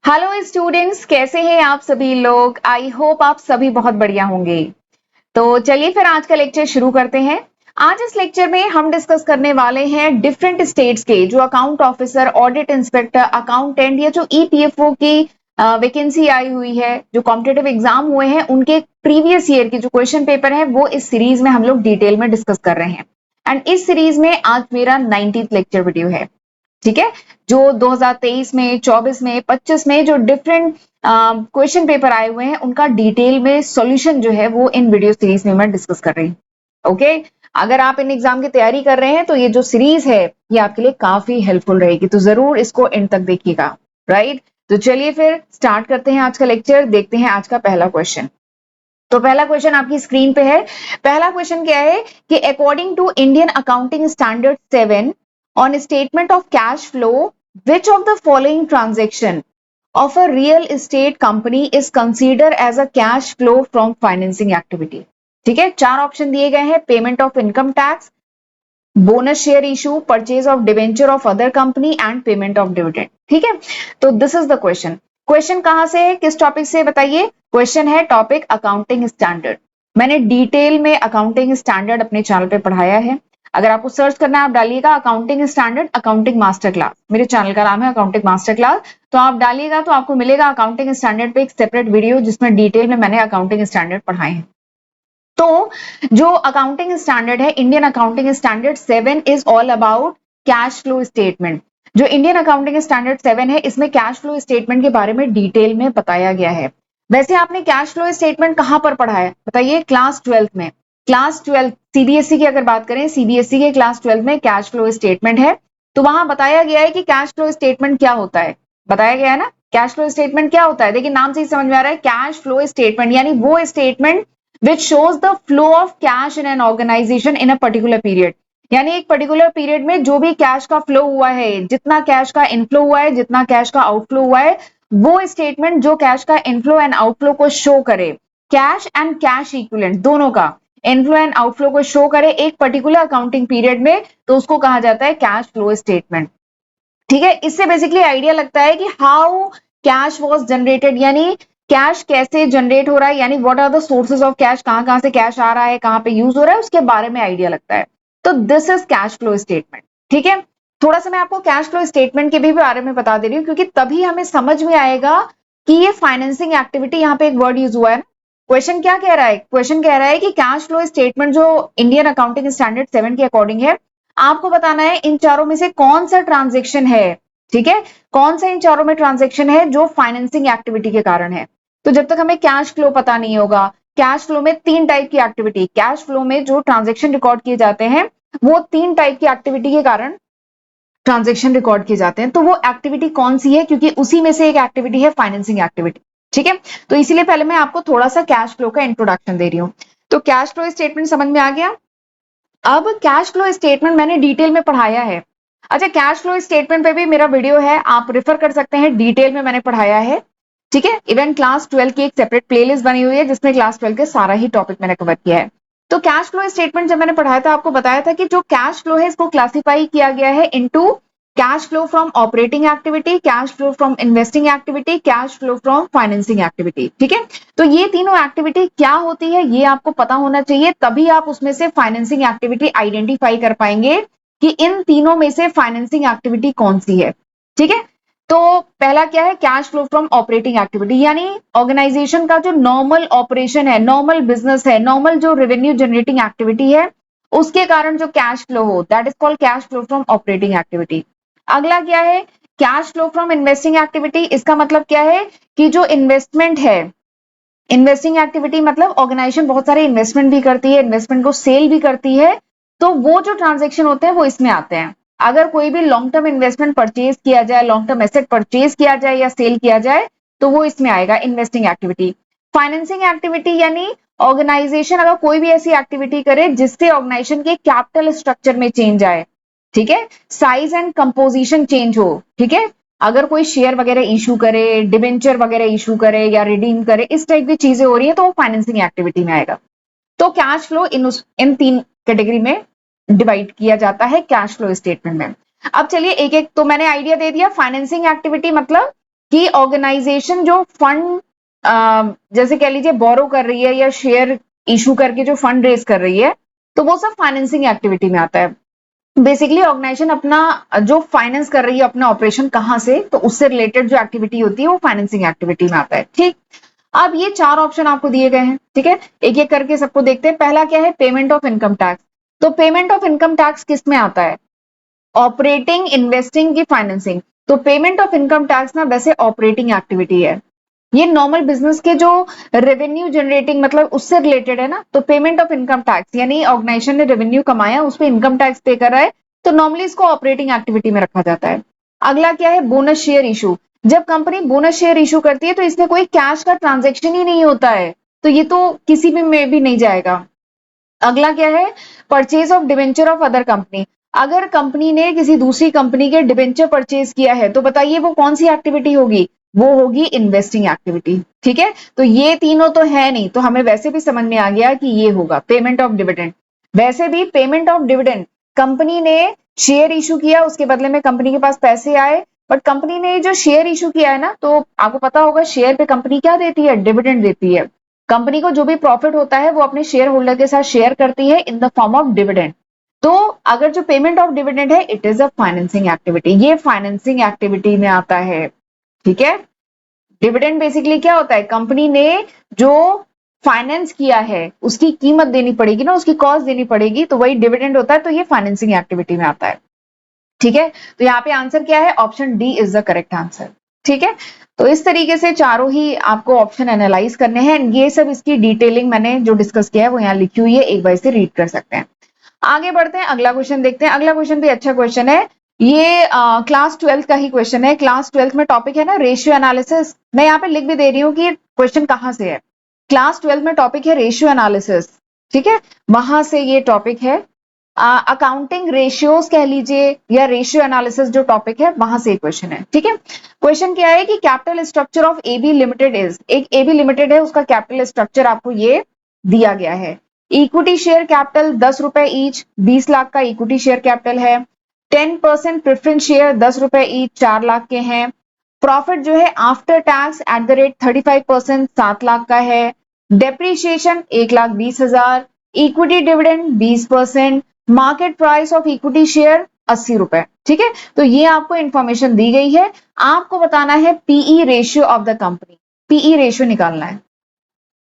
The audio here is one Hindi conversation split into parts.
हेलो स्टूडेंट्स, कैसे हैं आप सभी लोग। आई होप आप सभी बहुत बढ़िया होंगे। तो चलिए फिर आज का लेक्चर शुरू करते हैं। आज इस लेक्चर में हम डिस्कस करने वाले हैं डिफरेंट स्टेट्स के जो account officer, audit inspector, accountant या जो ईपीएफओ की वैकेंसी आई हुई है, जो कॉम्पिटिटिव एग्जाम हुए हैं, उनके प्रीवियस ईयर के जो क्वेश्चन पेपर है वो इस सीरीज में हम लोग डिटेल में डिस्कस कर रहे हैं। एंड इस सीरीज में आज मेरा 19th लेक्चर वीडियो है। ठीक है, जो 2023 में, 24 में, 25 में जो डिफरेंट क्वेश्चन पेपर आए हुए हैं उनका डिटेल में सॉल्यूशन जो है वो इन वीडियो सीरीज में मैं डिस्कस कर रही हूँ। ओके, अगर आप इन एग्जाम की तैयारी कर रहे हैं तो ये जो सीरीज है ये आपके लिए काफी हेल्पफुल रहेगी, तो जरूर इसको एंड तक देखिएगा। राइट, तो चलिए फिर स्टार्ट करते हैं आज का लेक्चर। देखते हैं आज का पहला क्वेश्चन। तो पहला क्वेश्चन आपकी स्क्रीन पे है। पहला क्वेश्चन क्या है कि according to Indian accounting standard 7 on statement of cash flow, which of the following transaction of a real estate company is consider as a cash flow from financing activity. ठीक है, चार ऑप्शन दिए गए हैं। Payment of income tax, bonus share issue, purchase of debenture of other company and payment of dividend. ठीक है, तो this is the question. Question कहां से है, किस टॉपिक से बताइए। क्वेश्चन है टॉपिक अकाउंटिंग स्टैंडर्ड। मैंने डिटेल में अकाउंटिंग स्टैंडर्ड अपने चैनल पे पढ़ाया है। अगर आपको सर्च करना है आप डालिएगा accounting standard accounting master class. मेरे चैनल का नाम है अकाउंटिंग मास्टर क्लास। तो आप डालिएगा तो आपको मिलेगा अकाउंटिंग स्टैंडर्ड पे एक सेपरेट वीडियो जिसमें डिटेल में मैंने अकाउंटिंग स्टैंडर्ड पढ़ाए हैं। तो जो अकाउंटिंग स्टैंडर्ड है, Indian accounting standard 7 is all about cash flow statement. जो इंडियन अकाउंटिंग स्टैंडर्ड 7 है इसमें कैश फ्लो स्टेटमेंट के बारे में डिटेल में बताया गया है। वैसे आपने कैश फ्लो स्टेटमेंट कहां पर पढ़ा है बताइए। क्लास 12 में। क्लास 12 सीबीएसई की अगर बात करें, सीबीएसई के क्लास 12 में कैश फ्लो स्टेटमेंट है। तो वहां बताया गया है कि कैश फ्लो स्टेटमेंट क्या होता है। बताया गया है ना कैश फ्लो स्टेटमेंट क्या होता है। देखिए नाम से ही समझ में आ रहा है, कैश फ्लो स्टेटमेंट यानी वो statement which shows the flow of cash in an organization in a particular period। यानी एक पर्टिकुलर पीरियड में जो भी कैश का फ्लो हुआ है, जितना कैश का इनफ्लो हुआ है, जितना कैश का आउटफ्लो हुआ है, वो स्टेटमेंट जो कैश का इनफ्लो एंड आउटफ्लो को शो करे, कैश एंड कैश इक्विवेलेंट दोनों का इनफ्लो एंड आउटफ्लो को शो करे एक पर्टिकुलर अकाउंटिंग पीरियड में, तो उसको कहा जाता है कैश फ्लो स्टेटमेंट। ठीक है, इससे बेसिकली आइडिया लगता है कि हाउ कैश वॉज जनरेटेड, यानी कैश कैसे जनरेट हो रहा है, यानी what are the sources of cash, कहां से कैश आ रहा है, कहां पे यूज हो रहा है, उसके बारे में आइडिया लगता है। तो this is cash flow statement. ठीक है, थोड़ा सा मैं आपको कैश फ्लो स्टेटमेंट के भी बारे में बता दे रही हूँ क्योंकि तभी हमें समझ में आएगा कि ये फाइनेंसिंग एक्टिविटी, यहाँ पे एक वर्ड यूज हुआ है। क्वेश्चन क्या कह रहा है, क्वेश्चन कह रहा है कि कैश फ्लो स्टेटमेंट जो इंडियन अकाउंटिंग स्टैंडर्ड 7 के अकॉर्डिंग है, आपको बताना है इन चारों में से कौन सा ट्रांजेक्शन है। ठीक है, कौन सा इन चारों में ट्रांजेक्शन है जो फाइनेंसिंग एक्टिविटी के कारण है। तो जब तक हमें कैश फ्लो पता नहीं होगा, कैश फ्लो में तीन टाइप की एक्टिविटी, कैश फ्लो में जो ट्रांजेक्शन रिकॉर्ड किए जाते हैं वो तीन टाइप की एक्टिविटी के कारण ट्रांजेक्शन रिकॉर्ड किए जाते हैं। तो वो एक्टिविटी कौन सी है, क्योंकि उसी में से एक एक्टिविटी है फाइनेंसिंग एक्टिविटी। ठीक है, तो इसीलिए पहले मैं आपको थोड़ा सा कैश फ्लो का इंट्रोडक्शन दे रही हूँ। तो कैश फ्लो स्टेटमेंट समझ में आ गया। अब कैश फ्लो स्टेटमेंट मैंने डिटेल में पढ़ाया है। अच्छा, कैश फ्लो स्टेटमेंट पे भी मेरा वीडियो है, आप रेफर कर सकते हैं, डिटेल में मैंने पढ़ाया है। ठीक है, इवन क्लास 12 की एक सेपरेट प्लेलिस्ट बनी हुई है जिसमें क्लास 12 के सारा ही टॉपिक मैंने कवर किया है। तो कैश फ्लो स्टेटमेंट जब मैंने पढ़ाया था आपको बताया था कि जो कैश फ्लो है इसको क्लासिफाई किया गया है into cash flow from operating activity, cash flow from investing activity, cash flow from financing activity. ठीक है, तो ये तीनों एक्टिविटी क्या होती है ये आपको पता होना चाहिए, तभी आप उसमें से फाइनेंसिंग एक्टिविटी आइडेंटिफाई कर पाएंगे कि इन तीनों में से फाइनेंसिंग एक्टिविटी कौन सी है। ठीक है, तो पहला क्या है, cash flow from operating activity, यानी ऑर्गेनाइजेशन का जो नॉर्मल ऑपरेशन है, नॉर्मल बिजनेस है, नॉर्मल जो रेवेन्यू जनरेटिंग एक्टिविटी है, उसके कारण जो कैश फ्लो हो, that is called cash flow from operating activity. अगला क्या है, cash flow from investing activity. इसका मतलब क्या है कि जो इन्वेस्टमेंट है, इन्वेस्टिंग एक्टिविटी मतलब ऑर्गेनाइजेशन बहुत सारे इन्वेस्टमेंट भी करती है, इन्वेस्टमेंट को सेल भी करती है, तो वो जो ट्रांजेक्शन होते हैं वो इसमें आते हैं। अगर कोई भी लॉन्ग टर्म इन्वेस्टमेंट परचेज किया जाए, लॉन्ग टर्म एसेट परचेज किया जाए या सेल किया जाए, तो वो इसमें आएगा इन्वेस्टिंग एक्टिविटी। फाइनेंसिंग एक्टिविटी यानी ऑर्गेनाइजेशन अगर कोई भी ऐसी एक्टिविटी करे जिससे ऑर्गेनाइजेशन के कैपिटल स्ट्रक्चर में चेंज आए, ठीक है, साइज एंड कंपोजिशन चेंज हो। ठीक है, अगर कोई शेयर वगैरह इशू करे, डिबेंचर वगैरह इशू करे या रिडीम करे, इस टाइप की चीजें हो रही है तो वो फाइनेंसिंग एक्टिविटी में आएगा। तो कैश फ्लो इन तीन कैटेगरी में डिवाइड किया जाता है कैश फ्लो स्टेटमेंट में। अब चलिए एक एक, तो मैंने आइडिया दे दिया फाइनेंसिंग एक्टिविटी मतलब कि ऑर्गेनाइजेशन जो फंड जैसे कह लीजिए बोरो कर रही है या शेयर इशू करके जो फंड रेज कर रही है, तो वो सब फाइनेंसिंग एक्टिविटी में आता है। बेसिकली ऑर्गेनाइजेशन अपना जो फाइनेंस कर रही है अपना ऑपरेशन कहां से, तो उससे रिलेटेड जो एक्टिविटी होती है वो फाइनेंसिंग एक्टिविटी में आता है। ठीक, अब ये चार ऑप्शन आपको दिए गए हैं, ठीक है, एक एक करके सबको देखते हैं। पहला क्या है, पेमेंट ऑफ इनकम टैक्स। तो पेमेंट ऑफ इनकम टैक्स किस में आता है, ऑपरेटिंग, इन्वेस्टिंग की फाइनेंसिंग। तो पेमेंट ऑफ इनकम टैक्स ना वैसे ऑपरेटिंग एक्टिविटी है, ये नॉर्मल बिजनेस के जो रेवेन्यू जनरेटिंग मतलब उससे रिलेटेड है ना। तो पेमेंट ऑफ इनकम टैक्स यानी ऑर्गेनाइजेशन ने रेवेन्यू कमाया उस पर इनकम टैक्स पे कर रहा है, तो नॉर्मली इसको ऑपरेटिंग एक्टिविटी में रखा जाता है। अगला क्या है, बोनस शेयर इशू। जब कंपनी बोनस शेयर इशू करती है तो इसमें कोई कैश का ट्रांजेक्शन ही नहीं होता है, तो ये तो किसी में भी नहीं जाएगा। अगला क्या है, purchase of debenture of other company. अगर कंपनी ने किसी दूसरी कंपनी के डिवेंचर परचेज किया है तो बताइए वो कौन सी एक्टिविटी होगी, वो होगी इन्वेस्टिंग एक्टिविटी। ठीक है, तो ये तीनों तो है नहीं, तो हमें वैसे भी समझ में आ गया कि ये होगा पेमेंट ऑफ डिविडेंड। वैसे भी पेमेंट ऑफ डिविडेंड, कंपनी ने शेयर इशू किया, उसके बदले में कंपनी के पास पैसे आए, बट कंपनी ने जो शेयर इशू किया है ना, तो आपको पता होगा शेयर पे कंपनी क्या देती है, डिविडेंड देती है। कंपनी को जो भी प्रॉफिट होता है वो अपने शेयर होल्डर के साथ शेयर करती है in the form of dividend. तो अगर जो पेमेंट ऑफ डिविडेंड है it is a financing activity, ये फाइनेंसिंग एक्टिविटी में आता है। ठीक है, डिविडेंड बेसिकली क्या होता है, कंपनी ने जो फाइनेंस किया है उसकी कीमत देनी पड़ेगी ना, उसकी कॉस्ट देनी पड़ेगी, तो वही डिविडेंड होता है, तो ये फाइनेंसिंग एक्टिविटी में आता है। ठीक है, तो यहाँ पे आंसर क्या है, option D is the correct answer. ठीक है, तो इस तरीके से चारों ही आपको ऑप्शन एनालाइज करने हैं। ये सब इसकी डिटेलिंग मैंने जो डिस्कस किया है वो यहाँ लिखी हुई है, एक बार इसे रीड कर सकते हैं। आगे बढ़ते हैं, अगला क्वेश्चन देखते हैं। अगला क्वेश्चन भी अच्छा क्वेश्चन है, ये क्लास 12 का ही क्वेश्चन है। क्लास 12 में टॉपिक है ना रेशियो एनालिसिस। मैं यहाँ पे लिख भी दे रही हूँ कि क्वेश्चन कहाँ से है। क्लास 12 में टॉपिक है रेशियो एनालिसिस, ठीक है, वहां से ये टॉपिक है। अकाउंटिंग रेशियोज कह लीजिए या रेशियो एनालिसिस जो टॉपिक है वहां से क्वेश्चन है। ठीक है, क्वेश्चन क्या है कि capital structure of AB limited is, एक एबी लिमिटेड है उसका कैपिटल स्ट्रक्चर आपको ये दिया गया है। इक्विटी शेयर कैपिटल 10 रुपए ईच, 20 लाख का इक्विटी शेयर कैपिटल है। 10% प्रेफरेंस शेयर 10 रुपए ईच, 4 लाख के हैं। प्रॉफिट जो है after tax at the rate 35% 7 lakh का है। Depreciation 1,20,000। Equity dividend 20%। Market price of equity share 80 रुपए। ठीक है, तो ये आपको इंफॉर्मेशन दी गई है। आपको बताना है PE ratio of the company, PE ratio निकालना है।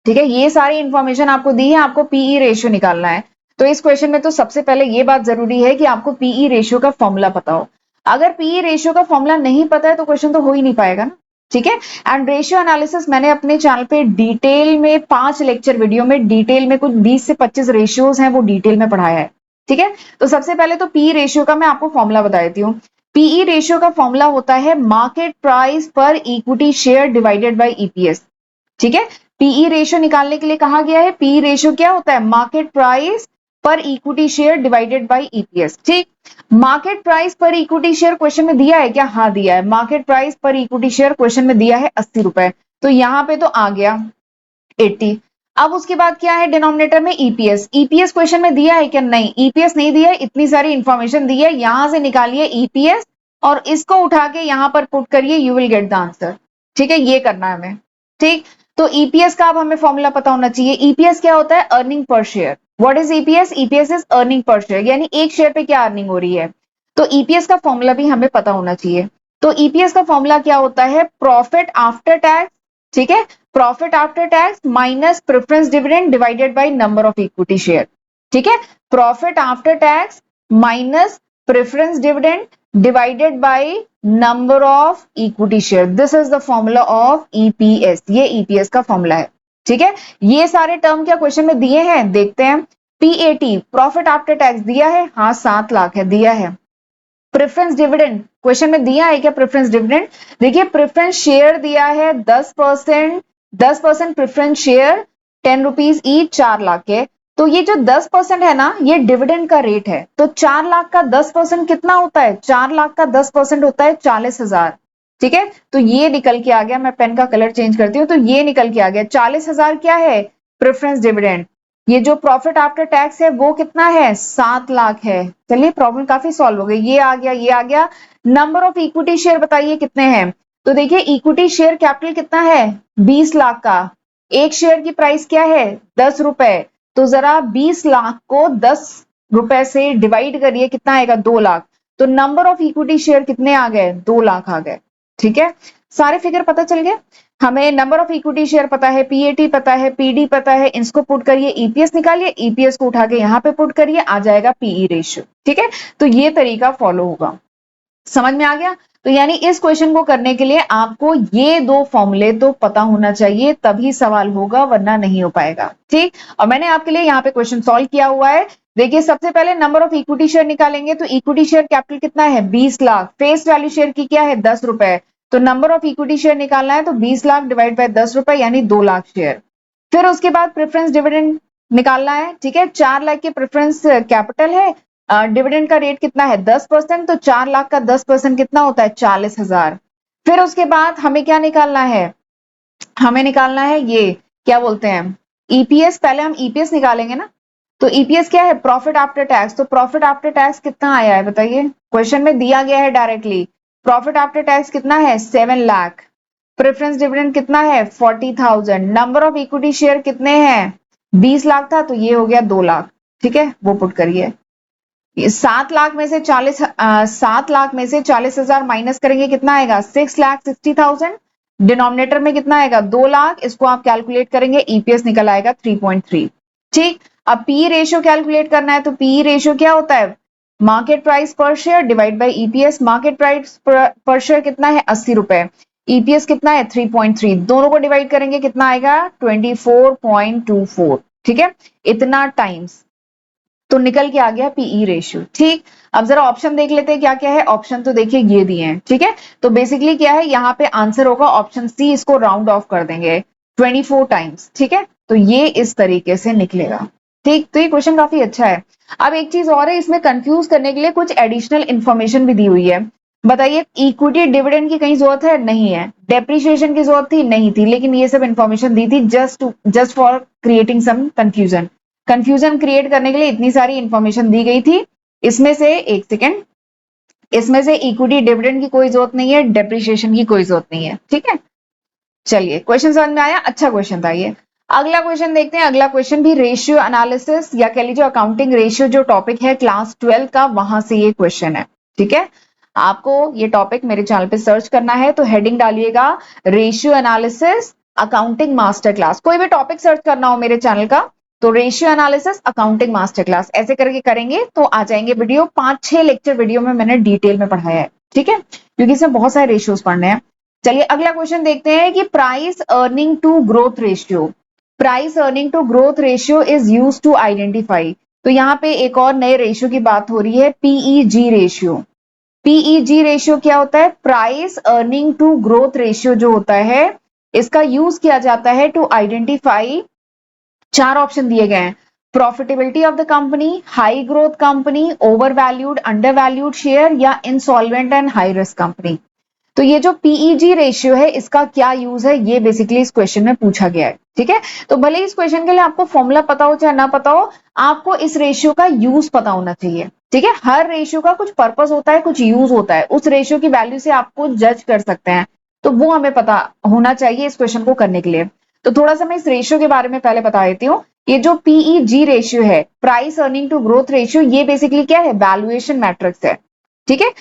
ठीक है, ये सारी इंफॉर्मेशन आपको दी है, आपको पीई रेशियो निकालना है। तो इस क्वेश्चन में तो सबसे पहले ये बात जरूरी है कि आपको पीई रेशियो का फॉर्मूला पता हो। अगर पीई रेशियो का फॉर्मूला नहीं पता है तो क्वेश्चन तो हो ही नहीं पाएगा ना। ठीक है, एंड रेशियो एनालिसिस मैंने अपने चैनल पे डिटेल में 5 लेक्चर वीडियो में डिटेल में कुछ 20 से 25 रेशियोज हैं वो डिटेल में पढ़ाया है। ठीक है, तो सबसे पहले तो पीई रेशियो का मैं आपको फॉर्मूला बता देती हूँ। पीई रेशियो का फॉर्मूला होता है मार्केट प्राइस पर equity share divided by EPS. ठीक है, पीई रेशियो निकालने के लिए कहा गया है, पीई रेशियो क्या होता है, मार्केट प्राइस पर equity share divided by EPS. ठीक, मार्केट प्राइस पर इक्विटी शेयर क्वेश्चन में दिया है क्या, हाँ दिया है। मार्केट प्राइस पर इक्विटी शेयर क्वेश्चन में दिया है 80 रुपए, तो यहां पे तो आ गया 80। अब उसके बाद क्या है डिनोमिनेटर में ईपीएस। ईपीएस क्वेश्चन में दिया है क्या, नहीं ईपीएस नहीं दिया है, इतनी सारी इंफॉर्मेशन दी है, यहां से निकालिए ईपीएस और इसको उठा के यहां पर पुट करिए, you will get the answer. ठीक है, ये करना है हमें। ठीक, तो ईपीएस का अब हमें फॉर्मूला पता होना चाहिए। ईपीएस क्या होता है, earning per share. What is EPS, EPS is earning per share, यानी एक शेयर पे क्या अर्निंग हो रही है। तो ईपीएस का फॉर्मूला भी हमें पता होना चाहिए। तो ईपीएस का फॉर्मूला क्या होता है, प्रॉफिट आफ्टर टैक्स। ठीक है, profit after tax minus preference dividend divided by number of equity share. ठीक है, profit after tax minus preference dividend divided by number of equity share. This is the formula of EPS, ये ईपीएस का फॉर्मूला है। ठीक है, ये सारे टर्म क्या क्वेश्चन में दिए हैं, देखते हैं। पीएटी प्रॉफिट आफ्टर टैक्स दिया है, हाँ 7 लाख है दिया है। प्रेफरेंस डिविडेंड क्वेश्चन में दिया है क्या, प्रेफरेंस डिविडेंड देखिए, प्रेफरेंस शेयर दिया है 10%, 10% preference share 10 rupees each, 4 lakh के। तो ये जो 10% है ना, ये डिविडेंड का रेट है। तो 4 लाख का 10% कितना होता है, 4 लाख का 10% होता है 40,000। ठीक है, तो ये निकल के आ गया, मैं पेन का कलर चेंज करती हूँ, तो ये निकल के आ गया 40,000 क्या है, प्रेफरेंस डिविडेंड। ये जो प्रॉफिट आफ्टर टैक्स है वो कितना है, 7 लाख है। चलिए प्रॉब्लम काफी सॉल्व हो गई, ये आ गया, ये आ गया। नंबर ऑफ इक्विटी शेयर बताइए कितने हैं, तो देखिए इक्विटी शेयर कैपिटल कितना है 20 लाख का, एक शेयर की प्राइस क्या है 10 रुपए, तो जरा 20 लाख को 10 रुपए से डिवाइड करिए, कितना आएगा 2 लाख। तो नंबर ऑफ इक्विटी शेयर कितने आ गए 2 लाख आ गए। ठीक है, सारे फिगर पता चल गए। हमें नंबर ऑफ इक्विटी शेयर पता है, पीएटी पता है, पीडी पता है, इसको पुट करिए, ईपीएस निकालिए, ईपीएस को उठा के यहाँ पे पुट करिए, आ जाएगा पीई रेशियो। ठीक है, तो ये तरीका फॉलो होगा। समझ में आ गया? तो यानी इस क्वेश्चन को करने के लिए आपको ये दो फॉर्मूले तो पता होना चाहिए, तभी सवाल होगा, वरना नहीं हो पाएगा। ठीक, और मैंने आपके लिए यहाँ पे क्वेश्चन सॉल्व किया हुआ है। देखिए सबसे पहले नंबर ऑफ इक्विटी शेयर निकालेंगे, तो इक्विटी शेयर कैपिटल कितना है 20 लाख, फेस वैल्यू शेयर की क्या है 10 रुपए, तो नंबर ऑफ इक्विटी शेयर निकालना है तो 20 लाख डिवाइड बाय 10 रुपए यानी 2 लाख शेयर। फिर उसके बाद प्रेफरेंस डिविडेंड निकालना है। ठीक है, 4 लाख के प्रेफरेंस कैपिटल है, डिविडेंड का रेट कितना है 10%, तो 4 लाख का 10% कितना होता है 40,000। फिर उसके बाद हमें क्या निकालना है, हमें निकालना है ये क्या बोलते हैं ईपीएस। पहले हम ईपीएस निकालेंगे ना, तो ईपीएस क्या है प्रॉफिट आफ्टर टैक्स, तो प्रॉफिट आफ्टर टैक्स कितना आया है बताइए, क्वेश्चन में दिया गया है डायरेक्टली। प्रॉफिट आफ्टर टैक्स कितना है 7 लाख, प्रेफरेंस डिविडेंड कितना है 40,000, नंबर ऑफ इक्विटी शेयर कितने हैं 20 लाख था, तो ये हो गया 2 लाख। ठीक है, वो पुट करिए। 7 लाख में से 40,000 माइनस करेंगे कितना आएगा 6,60,000, डिनोमिनेटर में कितना आएगा 2 लाख, इसको आप कैलकुलेट करेंगे ईपीएस निकल आएगा 3.3। ठीक, अब पी रेशियो कैलकुलेट करना है, तो पी रेशियो क्या होता है मार्केट प्राइस पर share divide by EPS. Market price पर शेयर कितना है 80 रुपए, ईपीएस कितना है 3.3, दोनों को डिवाइड करेंगे कितना आएगा 24.24। ठीक है, इतना टाइम्स, तो निकल के आ गया पीई रेशियो। ठीक, अब जरा ऑप्शन देख लेते हैं क्या क्या है। ऑप्शन तो देखिए ये दिए हैं। ठीक है, तो बेसिकली क्या है यहाँ पे आंसर होगा ऑप्शन सी, इसको राउंड ऑफ कर देंगे 24 टाइम्स। ठीक है, तो ये इस तरीके से निकलेगा। ठीक, तो ये क्वेश्चन काफी अच्छा है। अब एक चीज और है, इसमें कंफ्यूज करने के लिए कुछ एडिशनल इंफॉर्मेशन भी दी हुई है। बताइए इक्विटी डिविडेंड की कहीं जरूरत है नहीं है, डेप्रिसिएशन की जरूरत थी नहीं थी, लेकिन ये सब इंफॉर्मेशन दी थी just for creating some confusion. Confusion create करने के लिए इतनी सारी इंफॉर्मेशन दी गई थी। इसमें से एक सेकेंड, इसमें से इक्विटी डिविडेंड की कोई जरूरत नहीं है, डेप्रिसिएशन की कोई जरूरत नहीं है। ठीक है, चलिए क्वेश्चन समझ में आया, अच्छा क्वेश्चन था ये। अगला क्वेश्चन देखते हैं। अगला क्वेश्चन भी रेशियो एनालिसिस या कह लीजिए अकाउंटिंग रेशियो जो टॉपिक है क्लास 12 का, वहां से ये क्वेश्चन है। ठीक है, आपको ये टॉपिक मेरे चैनल पे सर्च करना है, तो हेडिंग डालिएगा ratio analysis accounting master class. कोई भी टॉपिक सर्च करना हो मेरे चैनल का, तो ratio analysis accounting master class ऐसे करके करेंगे तो आ जाएंगे वीडियो। 5-6 लेक्चर वीडियो में मैंने डिटेल में पढ़ाया है। ठीक है, क्योंकि इसमें बहुत सारे रेशियोज पढ़ने हैं। चलिए अगला क्वेश्चन देखते हैं कि price earning to growth ratio, price earning to growth ratio is used to identify. तो यहाँ पे एक और नए रेशियो की बात हो रही है, पीईजी रेशियो। पीईजी रेशियो क्या होता है, price earning to growth ratio जो होता है, इसका यूज किया जाता है टू आइडेंटिफाई। 4 ऑप्शन दिए गए हैं, profitability of the company, high growth company, over valued under valued share, या insolvent and high risk company. तो ये जो पीईजी रेशियो है इसका क्या यूज है, ये बेसिकली इस क्वेश्चन में पूछा गया है। ठीक है, तो भले इस क्वेश्चन के लिए आपको फॉर्मूला पता हो चाहे ना पता हो, आपको इस रेशियो का यूज पता होना चाहिए। ठीक है, हर रेशियो का कुछ पर्पस होता है, कुछ यूज होता है, उस रेशियो की वैल्यू से आपको जज कर सकते हैं, तो वो हमें पता होना चाहिए इस क्वेश्चन को करने के लिए। तो थोड़ा सा मैं इस रेशियो के बारे में पहले बता देती हूँ। ये जो पीईजी रेशियो है, price earning to growth ratio, ये बेसिकली क्या है वैल्यूएशन मैट्रिक्स है। ठीक है,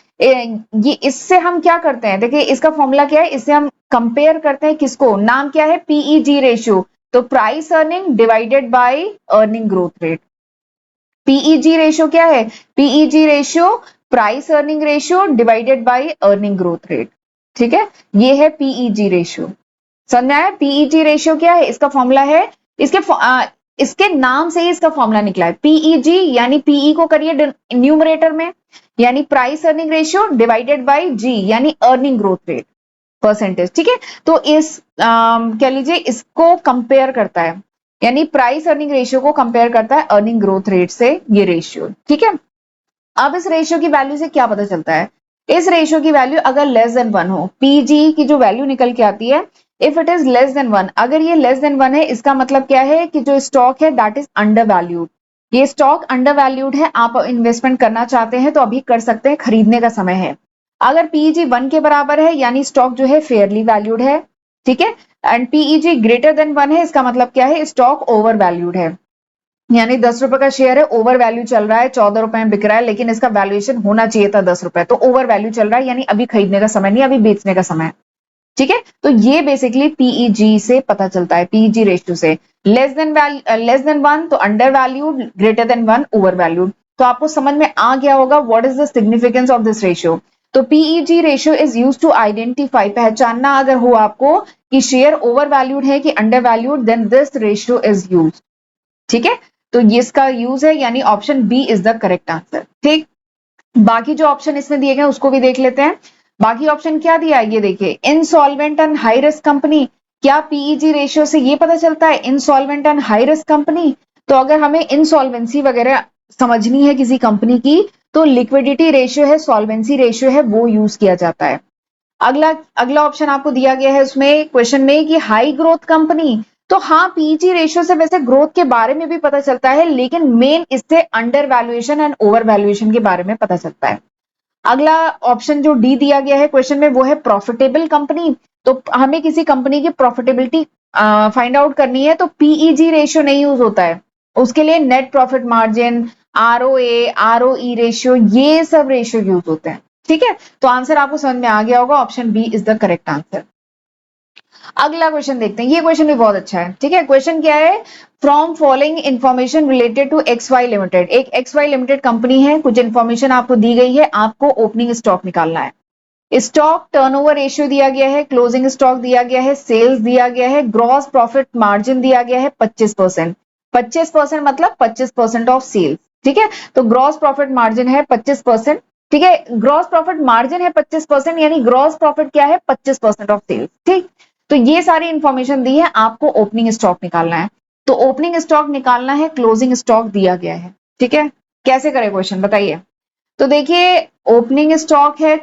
ये इससे हम क्या करते हैं, देखिए इसका फॉर्मूला क्या है, इससे हम कंपेयर करते हैं किसको, नाम क्या है पीईजी रेशियो, तो price earning divided by earning growth rate. PEG ratio क्या है, PEG ratio price earning ratio divided by earning growth rate. ठीक है, ये है पीईजी रेशियो। समझ में आया, पीईजी रेशियो क्या है, इसका फॉर्मूला है, इसके नाम से ही इसका फॉर्मूला निकला है पीईजी, यानी पीई को करिए न्यूमरेटर में, यानी price earning ratio divided by G यानी अर्निंग ग्रोथ रेट परसेंटेज। ठीक है, तो इस कह लीजिए इसको कंपेयर करता है, यानी प्राइस अर्निंग रेशियो को कंपेयर करता है अर्निंग ग्रोथ रेट से, ये रेशियो। ठीक है, अब इस रेशियो की वैल्यू से क्या पता चलता है, इस रेशियो की वैल्यू अगर लेस देन 1 हो, पीजी की जो वैल्यू निकल के आती है, if it is less than 1, अगर ये लेस देन 1 है, इसका मतलब क्या है कि जो स्टॉक है दैट इज अंडर वैल्यूड। ये स्टॉक अंडर वैल्यूड है, आप इन्वेस्टमेंट करना चाहते हैं तो अभी कर सकते हैं, खरीदने का समय है। अगर पीईजी 1 के बराबर है यानी स्टॉक जो है फेयरली वैल्यूड है, ठीक है, एंड पीईजी ग्रेटर देन 1 है, इसका मतलब क्या है, स्टॉक ओवर वैल्यूड है, यानी 10 रुपए का शेयर है, ओवर वैल्यू चल रहा है, 14 रुपए में बिक रहा है, लेकिन इसका वैल्यूएशन होना चाहिए था 10 रुपए, तो ओवर वैल्यू चल रहा है, यानी अभी खरीदने का समय नहीं, अभी बेचने का समय है, ठीक है। तो ये बेसिकली पीईजी से पता चलता है, पीईजी रेशियो से। लेस देन 1 तो under valued, greater than 1 over valued. तो आपको समझ में आ गया होगा what is the significance of this ratio. तो PEG ratio is used to identify, पहचानना अगर हो आपको कि शेयर ओवर वैल्यूड है कि under valued, then this ratio is used, ठीक है। तो इसका यूज है, यानी option B is the correct answer, ठीक। बाकी जो ऑप्शन इसमें दिए गए उसको भी देख लेते हैं। बाकी ऑप्शन क्या दिया है, ये देखिए, insolvent and high risk company. क्या पीईजी रेशियो से ये पता चलता है insolvent and high risk company? तो अगर हमें इनसॉल्वेंसी वगैरह समझनी है किसी कंपनी की, तो लिक्विडिटी रेशियो है, सॉल्वेंसी रेशियो है, वो यूज किया जाता है। अगला अगला ऑप्शन आपको दिया गया है उसमें क्वेश्चन में कि हाई ग्रोथ कंपनी। तो हाँ, पीजी रेशियो से वैसे ग्रोथ के बारे में भी पता चलता है, लेकिन मेन इससे under valuation and over valuation के बारे में पता चलता है। अगला ऑप्शन जो डी दिया गया है क्वेश्चन में वो है प्रॉफिटेबल कंपनी। तो हमें किसी कंपनी की प्रॉफिटेबिलिटी फाइंड आउट करनी है, तो पीईजी रेशियो नहीं यूज होता है, उसके लिए net profit margin, ROA, ROE ratio, ये सब रेशियो यूज होते हैं, ठीक है। तो आंसर आपको समझ में आ गया होगा, option B is the correct answer. अगला क्वेश्चन देखते हैं, ये क्वेश्चन भी बहुत अच्छा है, ठीक है। क्वेश्चन क्या है, from following information related to X Y limited. एक एक्स वाई लिमिटेड कंपनी है, कुछ इंफॉर्मेशन आपको दी गई है, आपको ओपनिंग स्टॉक निकालना है। स्टॉक टर्नओवर रेशियो दिया गया है, क्लोजिंग स्टॉक दिया गया है, सेल्स दिया गया है, ग्रॉस प्रॉफिट मार्जिन दिया गया है 25%। 25% मतलब 25% ऑफ सेल्स, ठीक है। तो ग्रॉस प्रॉफिट मार्जिन है 25%, ठीक है। ग्रॉस प्रॉफिट मार्जिन है 25%, यानी ग्रॉस प्रॉफिट क्या है, 25% ऑफ सेल्स, ठीक। तो ये सारी इंफॉर्मेशन दी है, आपको ओपनिंग स्टॉक निकालना है। तो ओपनिंग स्टॉक निकालना है, क्लोजिंग स्टॉक दिया गया है, ठीक है। कैसे करें क्वेश्चन बताइए। तो देखिए, ओपनिंग स्टॉक है,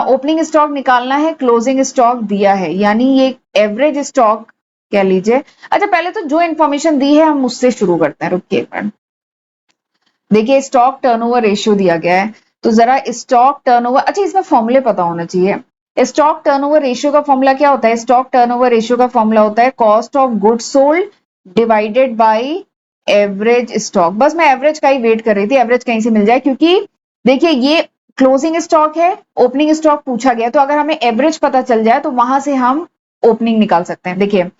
ओपनिंग स्टॉक निकालना है, क्लोजिंग स्टॉक दिया है, यानी ये एवरेज स्टॉक कह लीजिए। अच्छा, पहले तो जो इन्फॉर्मेशन दी है हम उससे शुरू करते हैं, रुकिए एक मिनट। देखिए, स्टॉक टर्नओवर रेशियो दिया गया है, तो जरा स्टॉक टर्नओवर, अच्छा इसमें फॉर्मूले पता होना चाहिए। स्टॉक टर्नओवर रेशियो का फॉर्मूला क्या होता है, स्टॉक टर्नओवर रेशियो का फॉर्मूला होता है cost of goods sold divided by average stock. बस मैं एवरेज का ही वेट कर रही थी, एवरेज कहीं से मिल जाए, क्योंकि देखिए ये क्लोजिंग स्टॉक है, ओपनिंग स्टॉक पूछा गया, तो अगर हमें एवरेज पता चल जाए तो वहां से हम ओपनिंग निकाल सकते हैं। देखिए,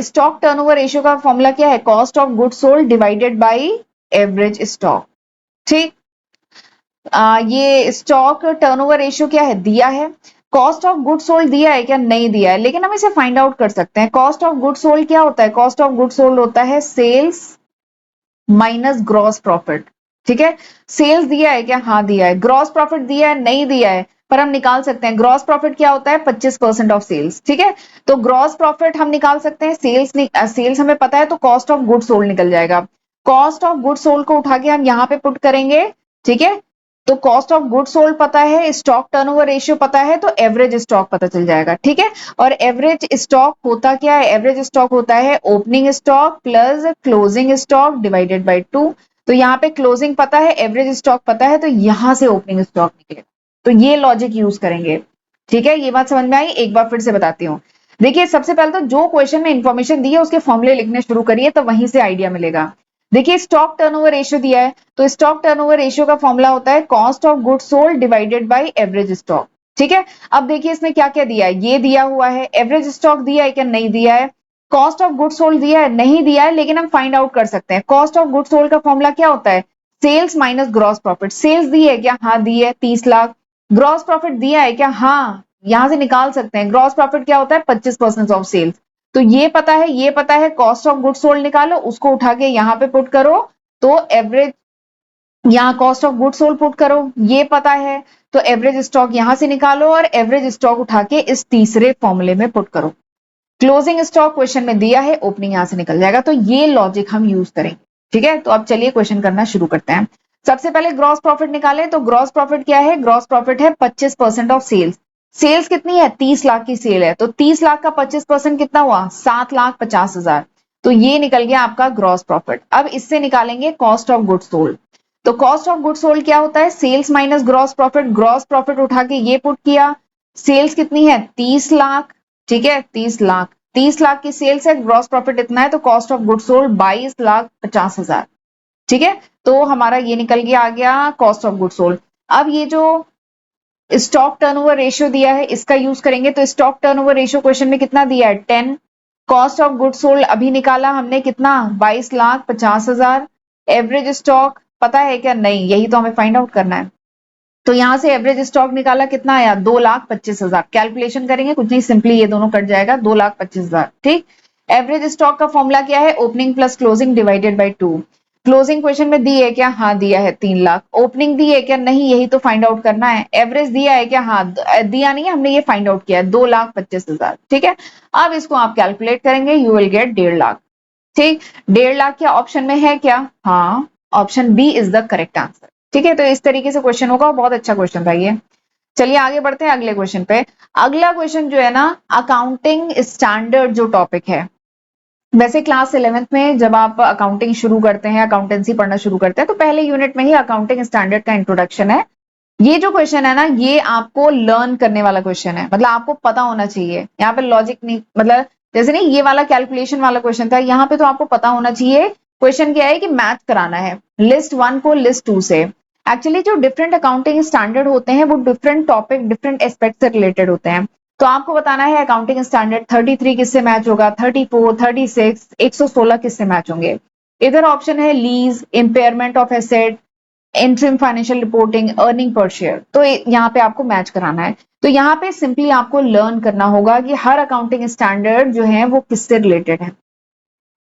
स्टॉक टर्नओवर रेशियो का फॉर्मूला क्या है, cost of goods sold divided by average stock, ठीक। ये स्टॉक टर्नओवर रेशियो क्या है, दिया है। कॉस्ट ऑफ गुड्स सोल्ड दिया है क्या, नहीं दिया है, लेकिन हम इसे फाइंड आउट कर सकते हैं। कॉस्ट ऑफ गुड्स सोल्ड क्या होता है, कॉस्ट ऑफ गुड्स सोल्ड होता है सेल्स माइनस ग्रॉस प्रॉफिट, ठीक है। सेल्स दिया है क्या, हाँ दिया है। ग्रॉस प्रॉफिट दिया है, नहीं दिया है, पर हम निकाल सकते हैं। ग्रॉस प्रॉफिट क्या होता है, 25% ऑफ सेल्स, ठीक है। तो ग्रॉस प्रॉफिट हम निकाल सकते हैं, सेल्स हमें पता है, तो कॉस्ट ऑफ गुड्स सोल्ड निकल जाएगा। कॉस्ट ऑफ गुड्स सोल्ड को उठा के हम यहाँ पे पुट करेंगे, ठीक है। तो कॉस्ट ऑफ गुड्स सोल्ड पता है, स्टॉक टर्नओवर रेशियो पता है, तो एवरेज स्टॉक पता चल जाएगा, ठीक है। और एवरेज स्टॉक होता क्या है, एवरेज स्टॉक होता है opening stock plus closing stock divided by 2। तो यहाँ पे क्लोजिंग पता है, एवरेज स्टॉक पता है, तो यहां से ओपनिंग स्टॉक निकलेगा। तो ये लॉजिक यूज करेंगे, ठीक है। ये बात समझ में आई, एक बार फिर से बताती हूँ। देखिए, सबसे पहले तो जो क्वेश्चन में इंफॉर्मेशन दी है उसके फॉर्मूले लिखने शुरू करिए, तो वहीं से आइडिया मिलेगा। देखिए, स्टॉक टर्नओवर रेशियो दिया है, तो स्टॉक टर्नओवर रेशियो का फॉर्मूला होता है cost of goods sold divided by average stock, ठीक है। अब देखिए इसमें क्या क्या दिया है, ये दिया हुआ है, एवरेज स्टॉक दिया है क्या, नहीं दिया है। कॉस्ट ऑफ गुड्स सोल्ड दिया है, नहीं दिया है, लेकिन हम फाइंड आउट कर सकते हैं। कॉस्ट ऑफ गुड्स सोल्ड का फॉर्मूला क्या होता है, sales minus gross profit. Sales दी है क्या, हाँ दी है, 30 लाख। ग्रॉस प्रॉफिट दिया है क्या, हाँ, यहां से निकाल सकते हैं। ग्रॉस प्रॉफिट क्या होता है, 25% ऑफ सेल्स। तो ये पता है, ये पता है, कॉस्ट ऑफ गुड्स सोल्ड निकालो, उसको उठा के यहाँ पे पुट करो, तो एवरेज, यहाँ cost of goods sold put करो, ये पता है, तो एवरेज स्टॉक यहां से निकालो और एवरेज स्टॉक उठा के इस तीसरे फॉर्मूले में पुट करो। क्लोजिंग स्टॉक क्वेश्चन में दिया है, ओपनिंग यहां से निकल जाएगा। तो ये लॉजिक हम यूज करेंगे, ठीक है। तो अब चलिए क्वेश्चन करना शुरू करते हैं। सबसे पहले ग्रॉस प्रॉफिट निकाले, तो ग्रॉस प्रॉफिट क्या है, ग्रॉस प्रॉफिट है 25% ऑफ सेल्स। सेल्स कितनी है, 30 लाख की सेल है, तो 30 लाख का 25% कितना हुआ, 7,50,000। तो ये निकल गया आपका ग्रॉस प्रॉफिट। अब इससे निकालेंगे कॉस्ट ऑफ गुड्स सोल्ड। तो कॉस्ट ऑफ गुड सोल्ड क्या होता है, sales minus gross profit, gross profit उठा के ये पुट किया, सेल्स कितनी है 30 लाख, ठीक है 30 लाख, 30 लाख की सेल्स है, ग्रॉस प्रॉफिट इतना है, तो कॉस्ट ऑफ गुड सोल्ड 22,50,000, ठीक है। तो हमारा ये निकल के आ गया कॉस्ट ऑफ गुड सोल्ड। अब ये जो स्टॉक टर्नओवर रेशियो दिया है इसका यूज करेंगे, तो स्टॉक टर्नओवर रेशियो क्वेश्चन में कितना दिया है 10, कॉस्ट ऑफ गुड सोल्ड अभी निकाला हमने कितना 22,50,000, एवरेज स्टॉक पता है क्या, नहीं, यही तो हमें फाइंड आउट करना है। तो यहां से एवरेज स्टॉक निकाला कितना आया 2,25,000, कैलकुलेशन करेंगे कुछ नहीं, सिंपली ये दोनों कट जाएगा 2,25,000, ठीक। एवरेज स्टॉक का फॉर्मूला क्या है, opening plus closing divided by 2। Closing question में दी है क्या, हाँ दिया है 3 लाख, ओपनिंग दी है क्या, नहीं, यही तो फाइंड आउट करना है, एवरेज दिया है क्या, हाँ दिया नहीं है, हमने ये फाइंड आउट किया है 2,25,000, ठीक है। अब इसको आप कैलकुलेट करेंगे, यू विल गेट 1.5 लाख, ठीक। 1.5 लाख क्या ऑप्शन में है क्या, हाँ option B is the correct answer, ठीक है। तो इस तरीके से क्वेश्चन होगा, बहुत अच्छा क्वेश्चन था ये। चलिए आगे बढ़ते हैं अगले क्वेश्चन पे। अगला क्वेश्चन जो है ना, अकाउंटिंग स्टैंडर्ड जो टॉपिक है, वैसे क्लास 11th में जब आप अकाउंटिंग शुरू करते हैं, अकाउंटेंसी पढ़ना शुरू करते हैं, तो पहले यूनिट में ही अकाउंटिंग स्टैंडर्ड का इंट्रोडक्शन है। ये जो क्वेश्चन है ना, ये आपको लर्न करने वाला क्वेश्चन है, मतलब आपको पता होना चाहिए, यहाँ पे लॉजिक नहीं, मतलब जैसे नहीं ये वाला कैलकुलेशन वाला क्वेश्चन था, यहाँ पे तो आपको पता होना चाहिए। क्वेश्चन क्या है कि मैच कराना है लिस्ट 1 को लिस्ट 2 से। एक्चुअली जो डिफरेंट अकाउंटिंग स्टैंडर्ड होते हैं वो डिफरेंट टॉपिक, डिफरेंट एस्पेक्ट से रिलेटेड होते हैं। तो आपको बताना है अकाउंटिंग स्टैंडर्ड 33 किससे मैच होगा, 34, 36, 116 किससे मैच होंगे। इधर ऑप्शन है lease, impairment of asset, interim financial reporting, earning per share, तो यहाँ पे आपको मैच कराना है। तो यहाँ पे सिंपली आपको लर्न करना होगा कि हर अकाउंटिंग स्टैंडर्ड जो है वो किससे रिलेटेड है,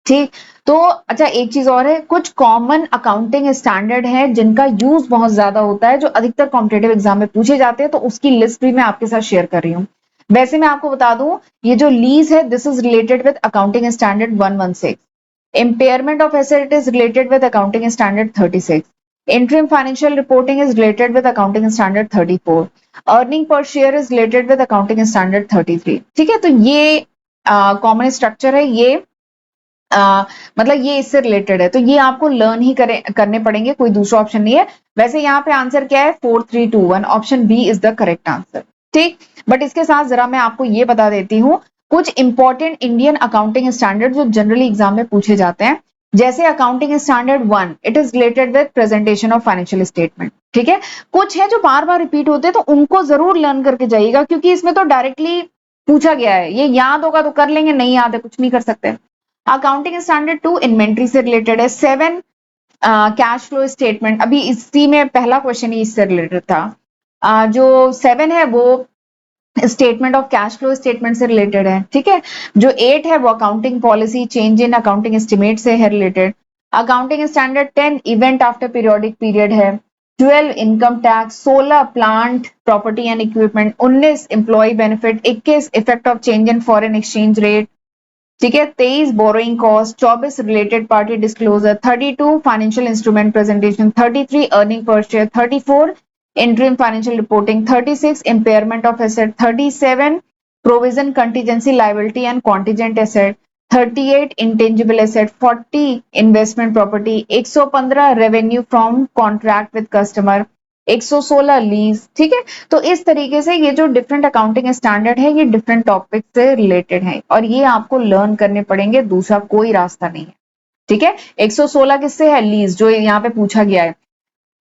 ठीक। तो अच्छा एक चीज और है, कुछ कॉमन अकाउंटिंग स्टैंडर्ड है जिनका यूज बहुत ज्यादा होता है, जो अधिकतर कॉम्पिटेटिव एग्जाम में पूछे जाते हैं, तो उसकी लिस्ट भी मैं आपके साथ शेयर कर रही हूँ। वैसे मैं आपको बता दूं, ये जो लीज है this is related with accounting standard 116, impairment of asset is related with accounting standard 36, interim financial reporting is related with accounting standard 34, earning per share is related with accounting standard 33, ठीक है। तो ये कॉमन स्ट्रक्चर है, ये मतलब ये इससे रिलेटेड है, तो ये आपको लर्न ही करने पड़ेंगे, कोई दूसरा ऑप्शन नहीं है। वैसे यहाँ पे आंसर क्या है 4321, option B is the correct answer, ठीक। बट इसके साथ जरा मैं आपको ये बता देती हूँ कुछ इंपॉर्टेंट इंडियन अकाउंटिंग स्टैंडर्ड जो जनरली एग्जाम में पूछे जाते हैं। जैसे accounting standard 1, it is related with presentation of financial statement, ठीक है। कुछ है जो बार बार रिपीट होते हैं, तो उनको जरूर लर्न करके जाइएगा, क्योंकि इसमें तो डायरेक्टली पूछा गया है, ये याद होगा तो कर लेंगे, नहीं याद है कुछ नहीं कर सकते। अकाउंटिंग स्टैंडर्ड 2 इन्वेंट्री से रिलेटेड है। 7 कैश फ्लो स्टेटमेंट, अभी इसी में पहला क्वेश्चन ही इससे रिलेटेड था। जो 7 है वो statement of cash flow statement से रिलेटेड है, ठीक है। जो 8 है वो accounting policy change in accounting estimate से है related. Accounting standard 10 event after periodic period है। 12 income tax, 16 plant property and equipment, 19 employ benefit, 21 effect of change in foreign exchange rate, ठीक है। 23 borrowing cost, 24 related party disclosure, 32 financial instrument presentation, 33 earning पर share, 34 interim financial reporting, 36 impairment of asset, 37 provision contingency liability and contingent asset, 38 intangible asset, 40 investment property, 115 revenue from contract with customer, 116 lease, ठीक है। तो इस तरीके से ये जो डिफरेंट अकाउंटिंग स्टैंडर्ड है ये डिफरेंट टॉपिक से रिलेटेड है, और ये आपको लर्न करने पड़ेंगे, दूसरा कोई रास्ता नहीं है, ठीक है। 116 किससे है, लीज जो यहाँ पे पूछा गया है।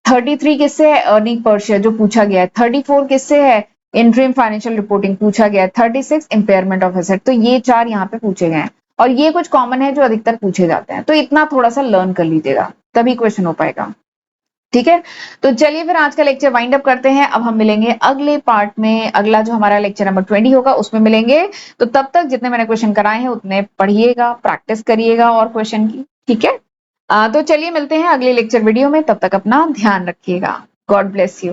33 किससे है, अर्निंग पर शेयर जो पूछा गया है। 34 किससे है, इंटरिम फाइनेंशियल रिपोर्टिंग पूछा गया है। 36 इम्पेयरमेंट ऑफ एसेट, तो ये 4 यहाँ पे पूछे गए हैं, और ये कुछ कॉमन है जो अधिकतर पूछे जाते हैं, तो इतना थोड़ा सा लर्न कर लीजिएगा तभी क्वेश्चन हो पाएगा, ठीक है। तो चलिए फिर आज का लेक्चर वाइंड अप करते हैं, अब हम मिलेंगे अगले पार्ट में, अगला जो हमारा लेक्चर नंबर 20 होगा उसमें मिलेंगे। तो तब तक जितने मैंने क्वेश्चन कराए हैं उतने पढ़िएगा, प्रैक्टिस करिएगा और क्वेश्चन की, ठीक है। तो चलिए मिलते हैं अगले लेक्चर वीडियो में, तब तक अपना ध्यान रखिएगा। God bless you.